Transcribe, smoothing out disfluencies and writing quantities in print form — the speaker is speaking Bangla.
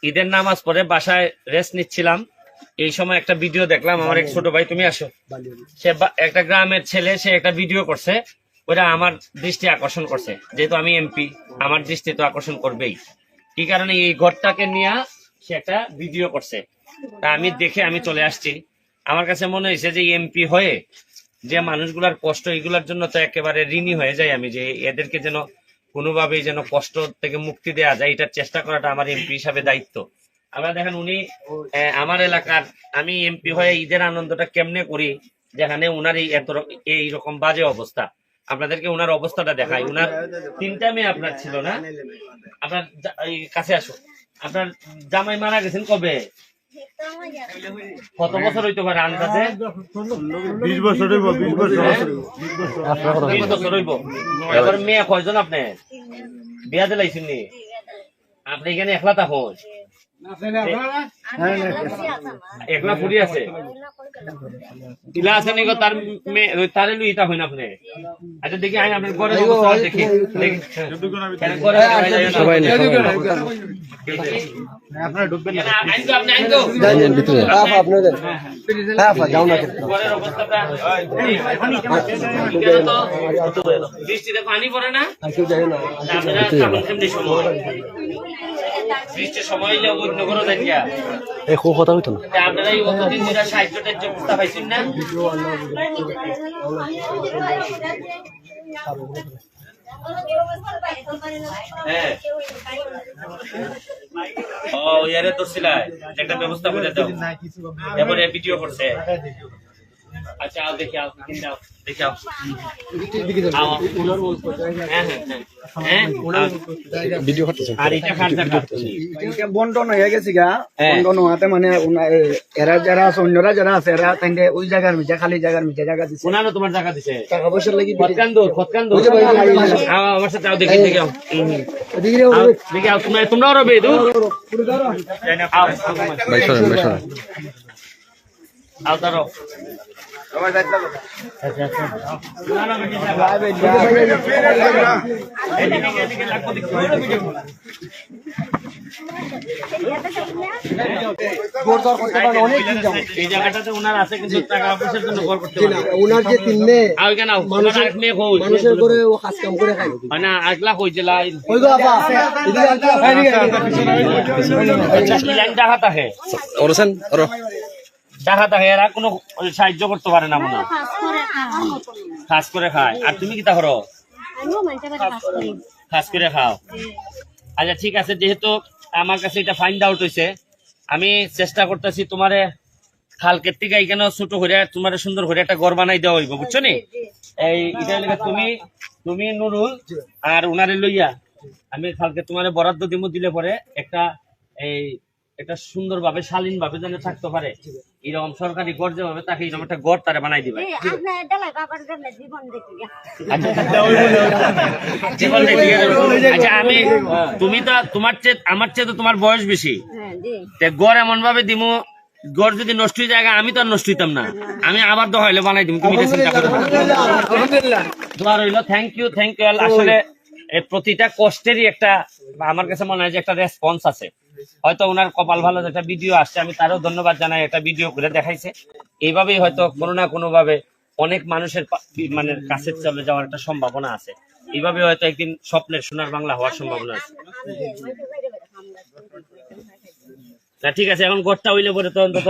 ঈদের নামাজ পড়ে বাসায় রেস্ট নিচ্ছিলাম, এই সময় একটা ভিডিও দেখলাম। আমার এক ছোট ভাই, তুমি আসো, সে একটা গ্রামের ছেলে, সে একটা ভিডিও করছে, ওটা আমার দৃষ্টি আকর্ষণ করছে। যেহেতু আমি এমপি, আমার দৃষ্টি তো আকর্ষণ করবেই। কি কারণে এই ঘরটাকে নিয়ে সে একটা ভিডিও করছে, তা আমি দেখে আমি চলে আসছি। আমার কাছে মনে হয়েছে যে এমপি হয়ে যে মানুষগুলার কষ্ট, এগুলার জন্য তো একেবারে ঋণী হয়ে যায় আমি, যে এদেরকে যেন কোনোভাবেই যেন কষ্ট থেকে মুক্তি দেওয়া যায়, এটার চেষ্টা করাটা আমার এমপি হিসাবে দায়িত্ব। আমরা দেখেন উনি আমার এলাকার, আমি এমপি হয়ে ঈদের আনন্দটা কেমনে করি, যেখানে উনার এইরকম বাজে অবস্থা। আপনাদেরকে উনার অবস্থাটা দেখাই। উনার 3টা মেয়ে আপনার ছিল না? আপনার এই কাছে আসো, আপনার জামাই মারা গেছেন কবে? কত বছর হইতে পারে আন্দাজে? 20 বছর হইব। 20 বছর 20 বছর হইব। এবার মেয়ে কয়জন আপনি? বিয়া দিলাইছেন নি? আপনি এখানে একলা থাকুন? একলা পুরি আছে? ইলা আছে নাকি তার মেয়ে? তারে লুই তা হইন আপনি? আচ্ছা দেখি আইন আপনার ঘরের অবস্থা দেখি। সবাই নেই, আপনারা ঢুকবেন না। আইন তো আপনি আইন তো যান ভিতরে। আপনাদের যাও না। ঘরের অবস্থাটা বৃষ্টিতে পানি পড়ে না? কেউ যায় না। আপনারা কেমন কেমনি সময় বৃষ্টির সময় হইলে অন্য করে দেন গিয়া, এই খুব কথা হইতো না। আপনারা এই অতদিন ধরে সাহায্যটার ব্যবস্থা পাইছেন না? হ্যাঁ, ও ইয়ারে তো সিলাই একটা ব্যবস্থা করে দাও, এবারে ভিডিও করছে। আচ্ছা আও দেখি, আও দেখি, আও আও। হ্যাঁ হ্যাঁ হ্যাঁ, ভিডিও করতেছেন। আর এটা খান জায়গা বন্টন হয়ে গেছে গা। বন্টন হওয়াতে মানে এরা যারা আছে, অন্যরা যারা আছে, এরা তাইকে ওই জায়গার মিঠে, খালি জায়গার মিঠে জায়গা দিচ্ছে। ওনারও তোমার জায়গা দিছে? টাকা পয়সা লাগি খতকান্দুর আও, আমার সাথে আও, দেখি দেখি, আও আও, দেখি, আও তোমরাও রবে দূর আও, ভাই সরেন, ভাই সরেন। আও দাঁড়াও। এই জায়গাটাতে ওনার আছে, কিন্তু টাকা পয়সার জন্য ঘর করতে পারে না। ওনার যে তিননে আও কেন, আও আরেক মেয়ে কই? মানুষের করে ও কাজ কাম করে খায়। হয় না, আগলা কই জেলা ওই গো আপা এদিকে লাইন ডাকাত আহে, ওরছেন ওর ডাকাত আহে, এরা কোনো সাহায্য করতে পারে না মনে হয়, খাস করে খায়। আর তুমি কি তা করো? খাস করে খাও। আচ্ছা ঠিক আছে, যেহেতু আমার কাছে এটা ফাইন্ড আউট হয়েছে, আমি চেষ্টা করতেছি তোমারে খালকের থেকে এখানে ছোট করে তোমার সুন্দর করে একটা ঘর বানাই দেওয়া হইব, বুঝছো নি? এই এটা তুমি নুরুল আর উনারে লইয়া আমি খালকে তোমার বরাদ্দ দিব, দিলে পরে একটা সুন্দর ভাবে শালীন ভাবে যেন থাকতে পারে, এরকম সরকারি ঘর যেভাবে তাকে এরকম একটা ঘর তারা বানাই দিবে। আচ্ছা আমি, তুমি তো আমার চেয়ে তো তোমার বয়স বেশি, গড় এমন ভাবে দিমু, গড় যদি নষ্ট হয়ে যায় আমি তো আর নষ্ট হইতাম না, আমি আবার দহাইলে বানাই দিব। তুমি চিন্তা করো, দোয়া রইল। Thank you. আসলে প্রতিটা কষ্টেরই একটা, আমার কাছে মনে হয় যে একটা রেসপন্স আছে। হয়তো ওনার কপাল ভালো, একটা ভিডিও আসছে, আমি তারও ধন্যবাদ জানাই, একটা ভিডিও করে দেখাইছে। এইভাবেই হয়তো কোনো না কোনো ভাবে অনেক মানুষের মানে কাছে চলে যাওয়ার একটা সম্ভাবনা আছে। এইভাবে হয়তো একদিন স্বপ্নের সোনার বাংলা হওয়ার সম্ভাবনা আছে। না ঠিক আছে, এখন ঘরটা হইলে পরে তো অন্তত